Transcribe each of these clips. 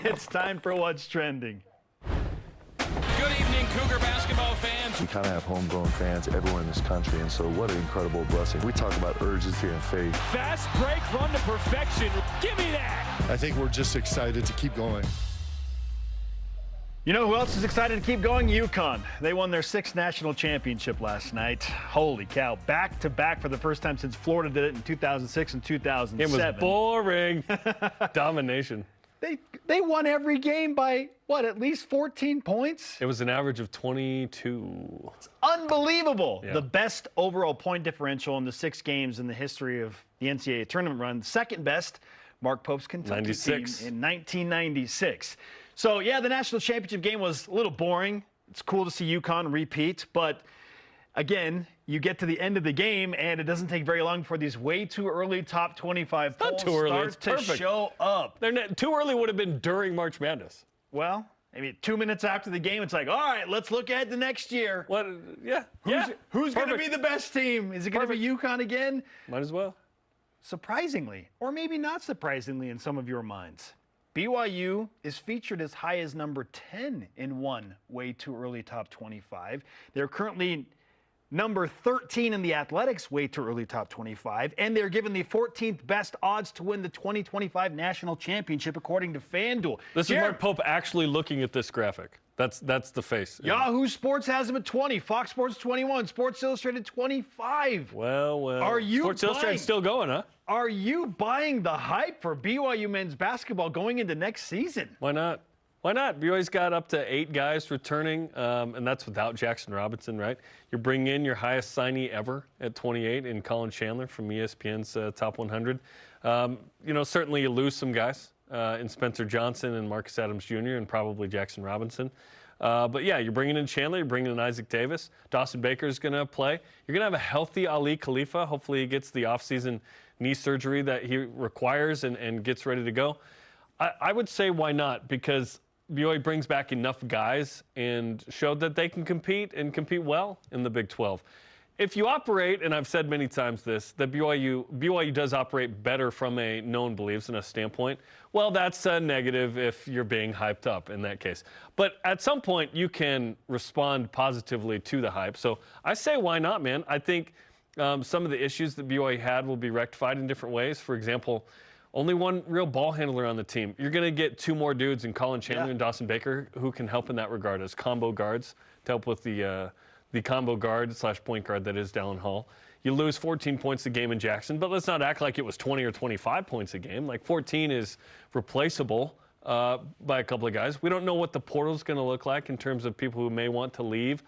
It's time for What's Trending. Good evening, Cougar basketball fans. We kind of have homegrown fans everywhere in this country, and so what an incredible blessing. We talk about urgency and faith. Fast break, run to perfection. Give me that. I think we're just excited to keep going. You know who else is excited to keep going? UConn. They won their 6th national championship last night. Holy cow. Back-to-back for the first time since Florida did it in 2006 and 2007. It was boring. Domination. They won every game by, what, at least 14 points? It was an average of 22. It's unbelievable. Yeah. The best overall point differential in the 6 games in the history of the NCAA tournament run. Second best, Mark Pope's Kentucky 96. team in 1996. So, yeah, the national championship game was a little boring. It's cool to see UConn repeat, but again, you get to the end of the game, and it doesn't take very long for these way too early top 25 polls Not too early. start It's to perfect. show up. Too early would have been during March Madness. Well, I mean, 2 minutes after the game, it's like, all right, let's look ahead to next year. What? Yeah. Who's going to Perfect. be the best team? Is it going to be UConn again? Might as well. Surprisingly, or maybe not surprisingly in some of your minds, BYU is featured as high as number 10 in one way too early top 25. They're currently number 13 in the athletics way too early top 25, and they're given the 14th best odds to win the 2025 national championship according to FanDuel. This is Mark Pope actually looking at this graphic. That's the face. Yahoo Sports has them at 20, Fox Sports 21, Sports Illustrated 25. Well. Are you Sports Illustrated's still going, huh? Are you buying the hype for BYU men's basketball going into next season? Why not? Why not? BYU's got up to 8 guys returning, and that's without Jackson Robinson, right? You're bringing in your highest signee ever at 28 in Colin Chandler from ESPN's Top 100. Certainly you lose some guys in Spencer Johnson and Marcus Adams Jr. and probably Jackson Robinson. But yeah, you're bringing in Chandler, you're bringing in Isaac Davis. Dawson Baker's going to play. You're going to have a healthy Ali Khalifa. Hopefully he gets the offseason knee surgery that he requires and gets ready to go. I would say why not? Because BYU brings back enough guys and showed that they can compete and compete well in the Big 12. If you operate, and I've said many times this, that BYU does operate better from a known beliefs and a standpoint, well, that's a negative if you're being hyped up in that case. But at some point, you can respond positively to the hype. So I say why not, man? I think some of the issues that BYU had will be rectified in different ways. For example, only one real ball handler on the team. You're going to get 2 more dudes in Colin Chandler and Dawson Baker who can help in that regard as combo guards to help with the combo guard / point guard that is Dallin Hall. You lose 14 points a game in Jackson, but let's not act like it was 20 or 25 points a game. Like 14 is replaceable by a couple of guys. We don't know what the portal's going to look like in terms of people who may want to leave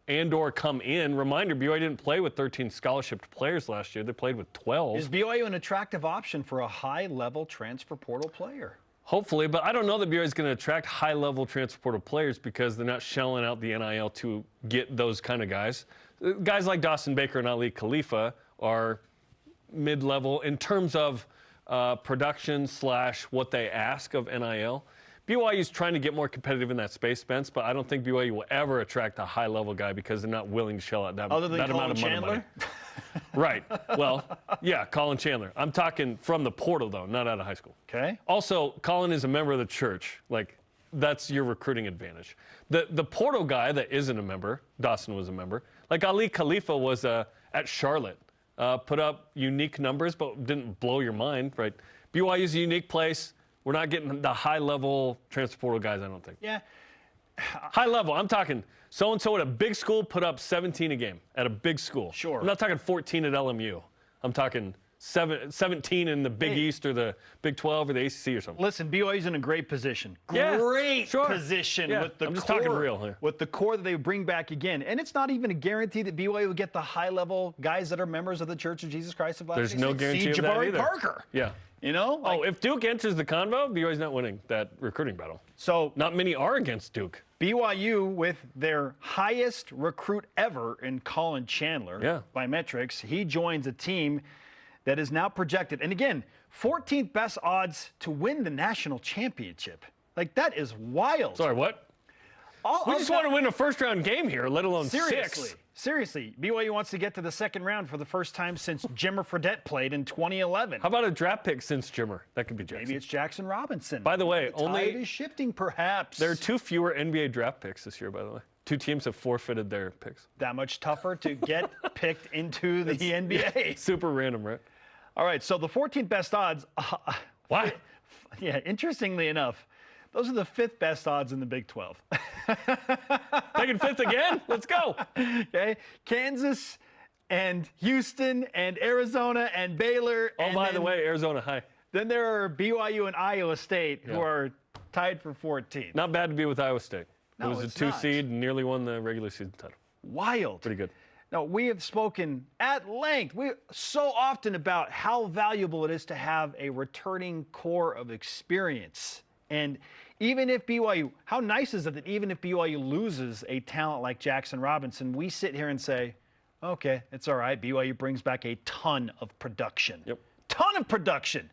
and or come in. Reminder, BYU didn't play with 13 scholarship players last year. They played with 12. Is BYU an attractive option for a high-level transfer portal player? Hopefully, but I don't know that BYU is going to attract high-level transfer portal players because they're not shelling out the NIL to get those kind of guys. Guys like Dawson Baker and Ali Khalifa are mid-level in terms of production / what they ask of NIL. BYU is trying to get more competitive in that space, Spence, but I don't think BYU will ever attract a high-level guy because they're not willing to shell out that amount of money. Other than Colin Chandler? Right. Well, yeah, Colin Chandler. I'm talking from the portal, though, not out of high school. Okay. Also, Colin is a member of the church. Like, that's your recruiting advantage. The portal guy that isn't a member, Dawson was a member, like Ali Khalifa was at Charlotte, put up unique numbers but didn't blow your mind, right? BYU's a unique place. We're not getting the high-level transfer portal guys, I don't think. Yeah. High level, I'm talking so-and-so at a big school put up 17 a game at a big school. Sure. I'm not talking 14 at LMU. I'm talking 17 in the Big East or the Big 12 or the ACC or something. Listen, BYU's in a great position. Yeah, Great sure. position Yeah, with the I'm just core, talking real here. with the core that they bring back again. And it's not even a guarantee that BYU will get the high-level guys that are members of the Church of Jesus Christ of Latter-day There's no Saints. guarantee See of that Jabari either. Parker. Yeah. You know? If Duke enters the convo, BYU's not winning that recruiting battle. So Not many are against Duke. BYU with their highest recruit ever in Colin Chandler by metrics, he joins a team that is now projected, and again, 14th best odds to win the national championship. Like, that is wild. Sorry, what? We just want to win a first-round game here, let alone Seriously. 6. Seriously, BYU wants to get to the second round for the first time since Jimmer Fredette played in 2011. How about a draft pick since Jimmer? That could be Jackson. Maybe it's Jackson Robinson. By the way, the tide is shifting, perhaps. There are 2 fewer NBA draft picks this year, by the way. 2 teams have forfeited their picks. That much tougher to get picked into the NBA. Super random, right? All right, so the 14th best odds. What? Yeah, interestingly enough, those are the 5th best odds in the Big 12. Taking 5th again? Let's go. Okay, Kansas and Houston and Arizona and Baylor. Oh, by the way, Arizona high. Then there are BYU and Iowa State who are tied for 14th. Not bad to be with Iowa State. No, it was a it's 2 not. seed and nearly won the regular season title. Wild. Pretty good. Now, we have spoken at length, so often about how valuable it is to have a returning core of experience. And even if BYU, how nice is it that even if BYU loses a talent like Jackson Robinson, we sit here and say, okay, it's all right. BYU brings back a ton of production. Yep. Ton of production.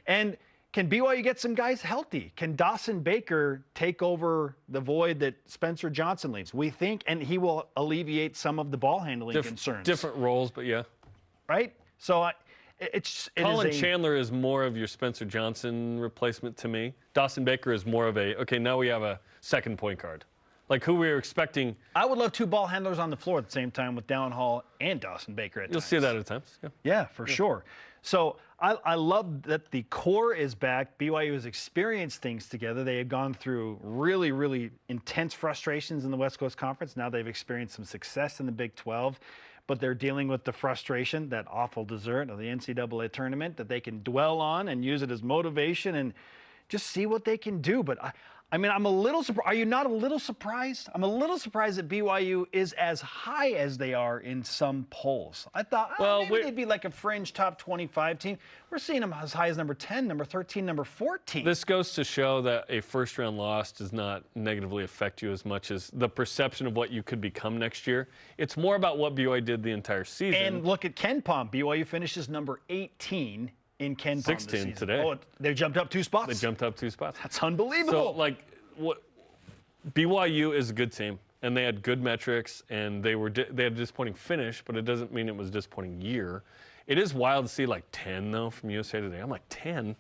And can BYU get some guys healthy? Can Dawson Baker take over the void that Spencer Johnson leaves? We think, and he will alleviate some of the ball handling concerns. Different roles, but yeah. Right? So Colin Chandler is more of your Spencer Johnson replacement to me. Dawson Baker is more of now we have a second point guard. Like who we were expecting. I would love 2 ball handlers on the floor at the same time with Dallin Hall and Dawson Baker at You'll times. see that at times. Yeah. Yeah, for sure. So I love that the core is back. BYU has experienced things together. They had gone through really, really intense frustrations in the West Coast Conference. Now they've experienced some success in the Big 12, but they're dealing with the frustration, that awful dessert of the NCAA tournament that they can dwell on and use it as motivation and just see what they can do. But I mean, I'm a little surprised. Are you not a little surprised? I'm a little surprised that BYU is as high as they are in some polls. I thought, maybe they'd be like a fringe top 25 team. We're seeing them as high as number 10, number 13, number 14. This goes to show that a first-round loss does not negatively affect you as much as the perception of what you could become next year. It's more about what BYU did the entire season. And look at Ken Pom. BYU finishes number 18 in Ken Pom 16 this season. today. Oh, they jumped up 2 spots. They jumped up 2 spots. That's unbelievable. So, BYU is a good team, and they had good metrics, and they had a disappointing finish, but it doesn't mean it was a disappointing year. It is wild to see 10 though from USA Today. I'm like 10.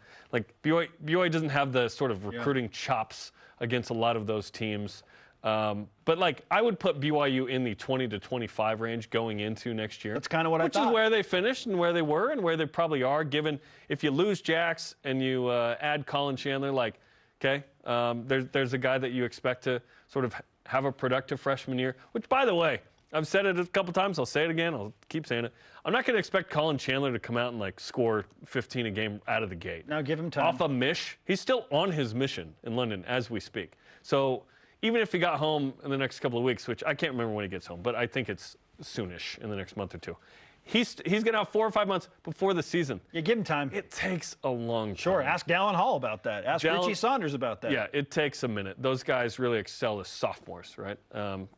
BYU doesn't have the sort of recruiting chops against a lot of those teams. But I would put BYU in the 20 to 25 range going into next year. That's kind of what I thought. Which is where they finished and where they were and where they probably are, given if you lose Jax and you add Colin Chandler, there's a guy that you expect to sort of have a productive freshman year, which, by the way, I've said it a couple times. I'll say it again. I'll keep saying it. I'm not going to expect Colin Chandler to come out and score 15 a game out of the gate. Now give him time. Off a mish. He's still on his mission in London as we speak. So even if he got home in the next couple of weeks, which I can't remember when he gets home, but I think it's soonish in the next month or 2. He's going to have 4 or 5 months before the season. Yeah, give him time. It takes a long time. Sure, ask Dallin Hall about that. Ask Richie Saunders about that. Yeah, it takes a minute. Those guys really excel as sophomores, right?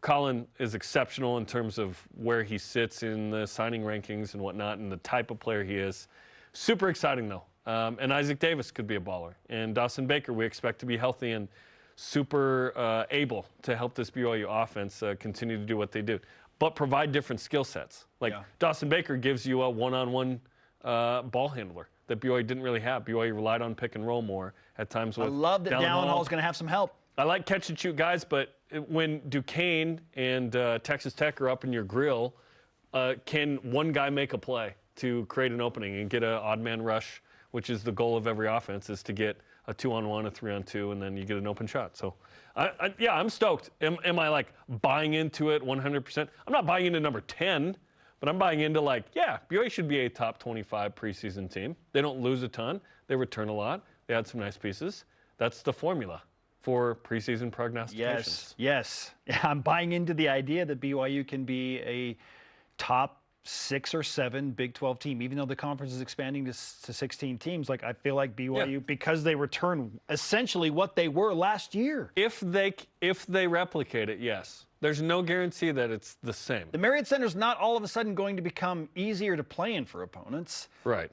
Colin is exceptional in terms of where he sits in the signing rankings and whatnot and the type of player he is. Super exciting, though. And Isaac Davis could be a baller. And Dawson Baker, we expect to be healthy and super able to help this BYU offense continue to do what they do. But provide different skill sets. Dawson Baker gives you a one-on-one ball handler that BYU didn't really have. BYU relied on pick and roll more at times. I love that Dallin Hall is going to have some help. I like catch and shoot guys, but when Duquesne and Texas Tech are up in your grill, can one guy make a play to create an opening and get an odd man rush, which is the goal of every offense, is to get a 2-on-1, a 3-on-2, and then you get an open shot. So, I'm stoked. Am I buying into it 100%? I'm not buying into number 10, but I'm buying into BYU should be a top 25 preseason team. They don't lose a ton. They return a lot. They add some nice pieces. That's the formula for preseason prognostications. Yes. I'm buying into the idea that BYU can be a top 6 or 7 Big 12 team, even though the conference is expanding to 16 teams. I feel like BYU, because they return essentially what they were last year. If they replicate it, yes. There's no guarantee that it's the same. The Marriott Center's not all of a sudden going to become easier to play in for opponents. Right.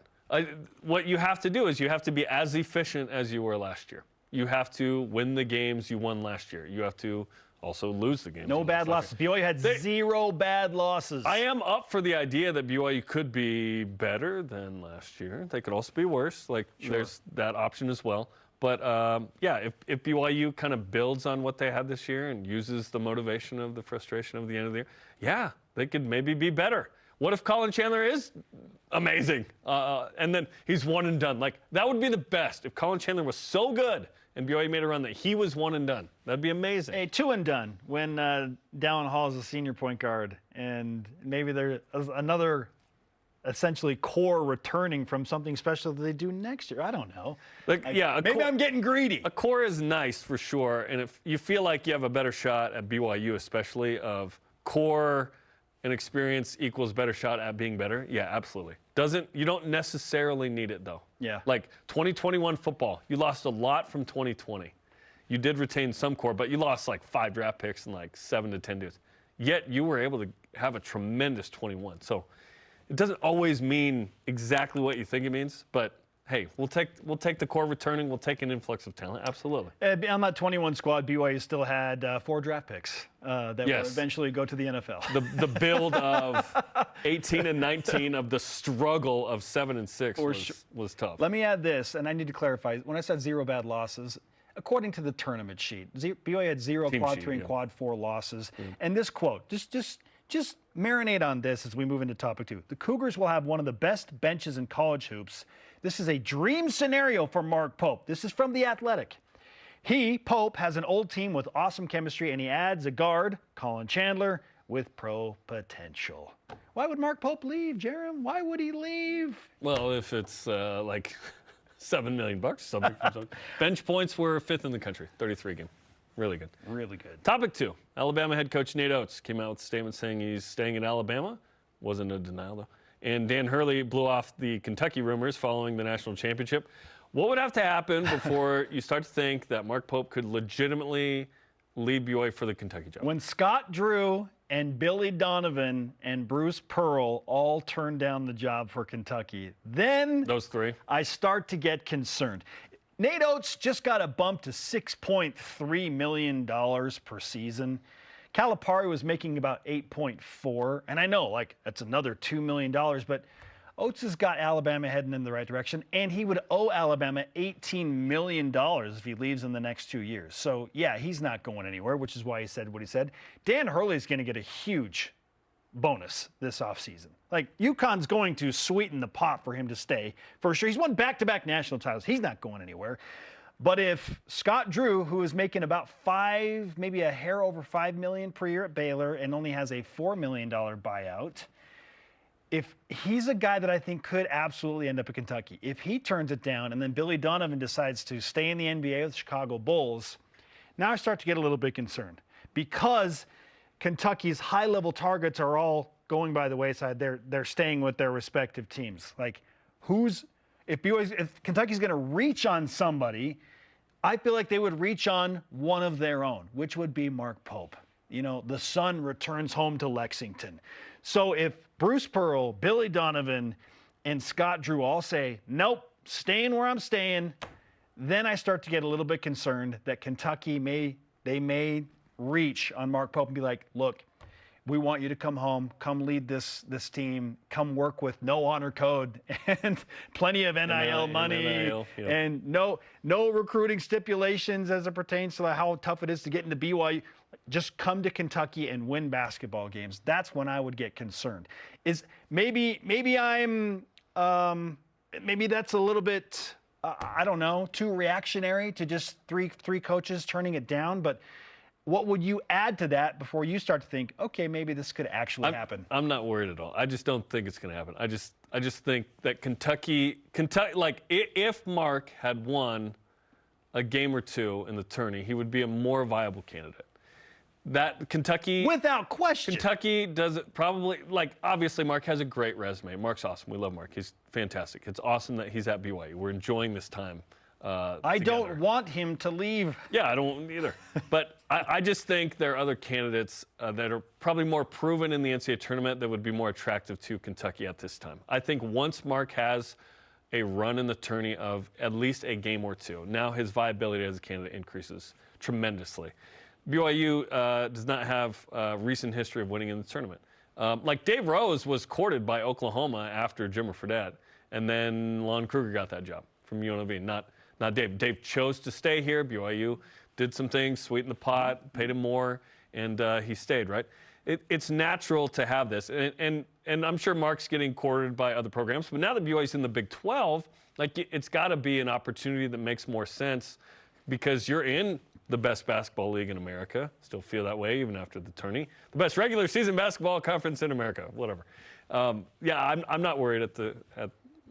What you have to do is you have to be as efficient as you were last year. You have to win the games you won last year. You have to also lose the games. No bad losses. BYU had 0 bad losses. I am up for the idea that BYU could be better than last year. They could also be worse. There's that option as well. But, if BYU kind of builds on what they had this year and uses the motivation of the frustration of the end of the year, they could maybe be better. What if Colin Chandler is amazing and then he's one and done? That would be the best if Colin Chandler was so good and BYU made a run that he was one and done. That'd be amazing. Hey, 2 and done when Dallin Hall is a senior point guard, and maybe there's another essentially core returning from something special that they do next year. I don't know. Maybe I'm getting greedy. A core is nice for sure, and if you feel like you have a better shot at BYU, especially of core and experience equals better shot at being better, yeah, absolutely. You don't necessarily need it though. Yeah. 2021 football, you lost a lot from 2020. You did retain some core, but you lost 5 draft picks and 7 to 10 dudes. Yet you were able to have a tremendous 21. So it doesn't always mean exactly what you think it means, but hey, we'll take the core returning. We'll take an influx of talent. Absolutely. On that 21 squad, BYU still had 4 draft picks that will eventually go to the NFL. The build of 18 and 19 of the struggle of 7 and 6 was tough. Let me add this, and I need to clarify. When I said 0 bad losses, according to the tournament sheet, BYU had 0 quad 3 and quad 4 losses. And this quote, just marinate on this as we move into topic 2. The Cougars will have one of the best benches in college hoops. This is a dream scenario for Mark Pope. This is from The Athletic. Pope, has an old team with awesome chemistry, and he adds a guard, Colin Chandler, with pro potential. Why would Mark Pope leave, Jarom? Why would he leave? Well, if it's $7 million, something. Bench points were 5th in the country, 33 game. Really good. Really good. Topic 2. Alabama head coach Nate Oates came out with a statement saying he's staying at Alabama. Wasn't a denial, though. And Dan Hurley blew off the Kentucky rumors following the national championship. What would have to happen before you start to think that Mark Pope could legitimately lead BYU for the Kentucky job? When Scott Drew and Billy Donovan and Bruce Pearl all turned down the job for Kentucky, then those 3, I start to get concerned. Nate Oates just got a bump to $6.3 million per season. Calipari was making about 8.4, and I know that's another $2 million, but Oates has got Alabama heading in the right direction, and he would owe Alabama $18 million if he leaves in the next 2 years. So yeah, he's not going anywhere, which is why he said what he said. Dan Hurley's going to get a huge bonus this offseason. UConn's going to sweeten the pot for him to stay for sure. He's won back-to-back national titles. He's not going anywhere. But if Scott Drew, who is making about maybe a hair over $5 million per year at Baylor and only has a $4 million buyout, if he's a guy that I think could absolutely end up at Kentucky, if he turns it down and then Billy Donovan decides to stay in the NBA with the Chicago Bulls, now I start to get a little bit concerned because Kentucky's high-level targets are all going by the wayside. They're staying with their respective teams. If Kentucky's going to reach on somebody, I feel like they would reach on one of their own, which would be Mark Pope. The son returns home to Lexington. So if Bruce Pearl, Billy Donovan, and Scott Drew all say, nope, staying where I'm staying, then I start to get a little bit concerned that Kentucky may reach on Mark Pope and be like, look, we want you to come home, come lead this team, come work with no honor code and plenty of NIL money and no recruiting stipulations as it pertains to how tough it is to get into BYU. Just come to Kentucky and win basketball games. That's when I would get concerned. Maybe that's a little bit I don't know, too reactionary to just three coaches turning it down, but what would you add to that before you start to think, okay, maybe this could actually happen? I'm not worried at all. I just don't think it's going to happen. I just think that Kentucky, if Mark had won a game or two in the tourney, he would be a more viable candidate. That Kentucky, without question, Kentucky does it probably, obviously Mark has a great resume. Mark's awesome. We love Mark. He's fantastic. It's awesome that he's at BYU. We're enjoying this time. I don't want him to leave. Yeah, I don't either. But I just think there are other candidates that are probably more proven in the NCAA tournament that would be more attractive to Kentucky at this time. I think once Mark has a run in the tourney of at least a game or two, now his viability as a candidate increases tremendously. BYU does not have a recent history of winning in the tournament. Like Dave Rose was courted by Oklahoma after Jimmer Fredette, and then Lon Kruger got that job from UNLV, not Dave. Dave chose to stay here. BYU did some things, sweetened the pot, paid him more, and he stayed, right? It's natural to have this, and I'm sure Mark's getting courted by other programs, but now that BYU's in the Big 12, like it's got to be an opportunity that makes more sense because you're in the best basketball league in America. Still feel that way even after the tourney. The best regular season basketball conference in America, whatever. Yeah, I'm not worried at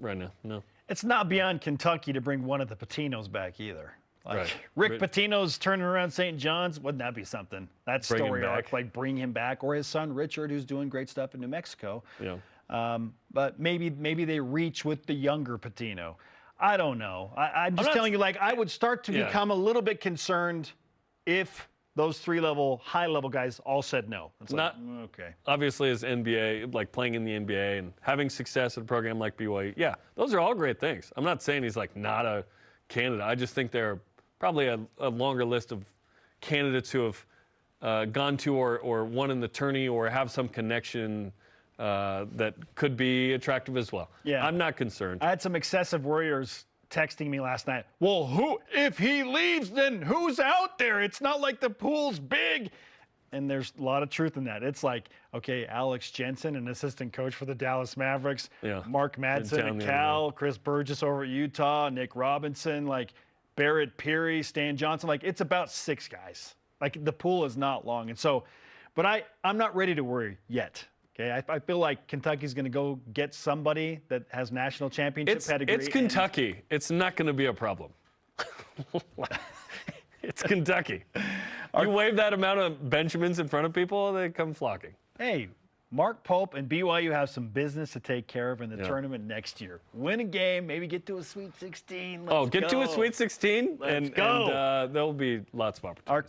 right now, no. It's not beyond Kentucky to bring one of the Patinos back either. Like Right. Rick Pitino's turning around St. John's. Wouldn't that be something? That Bring him story arc, back. like bring him back, or his son Richard, who's doing great stuff in New Mexico. Yeah. But maybe they reach with the younger Pitino. I don't know. I'm just telling you, like, I would start to become a little bit concerned if those high-level guys all said no. It's like, okay. Obviously, as NBA, like playing in the NBA and having success at a program like BYU, yeah, those are all great things. I'm not saying he's like not a candidate. I just think there are probably a longer list of candidates who have gone to or won in the tourney or have some connection that could be attractive as well. Yeah. I'm not concerned. I had some excessive warriors texting me last night. Well, if he leaves, then who's out there? It's not like the pool's big. And there's a lot of truth in that. It's like, okay, Alex Jensen, an assistant coach for the Dallas Mavericks, Yeah. Mark Madsen town at the Cal, Chris Burgess over at Utah, Nick Robinson, like Barrett Peary, Stan Johnson. Like, it's about 6 guys. Like, the pool is not long. And so, but I'm not ready to worry yet. Okay, I feel like Kentucky's going to go get somebody that has national championship pedigree. It's Kentucky. It's not going to be a problem. It's Kentucky. You wave that amount of Benjamins in front of people, they come flocking. Hey, Mark Pope and BYU have some business to take care of in the tournament next year. Win a game, maybe get to a Sweet 16. Let's Get to a Sweet 16, Let's and go. there'll be lots of opportunities. Our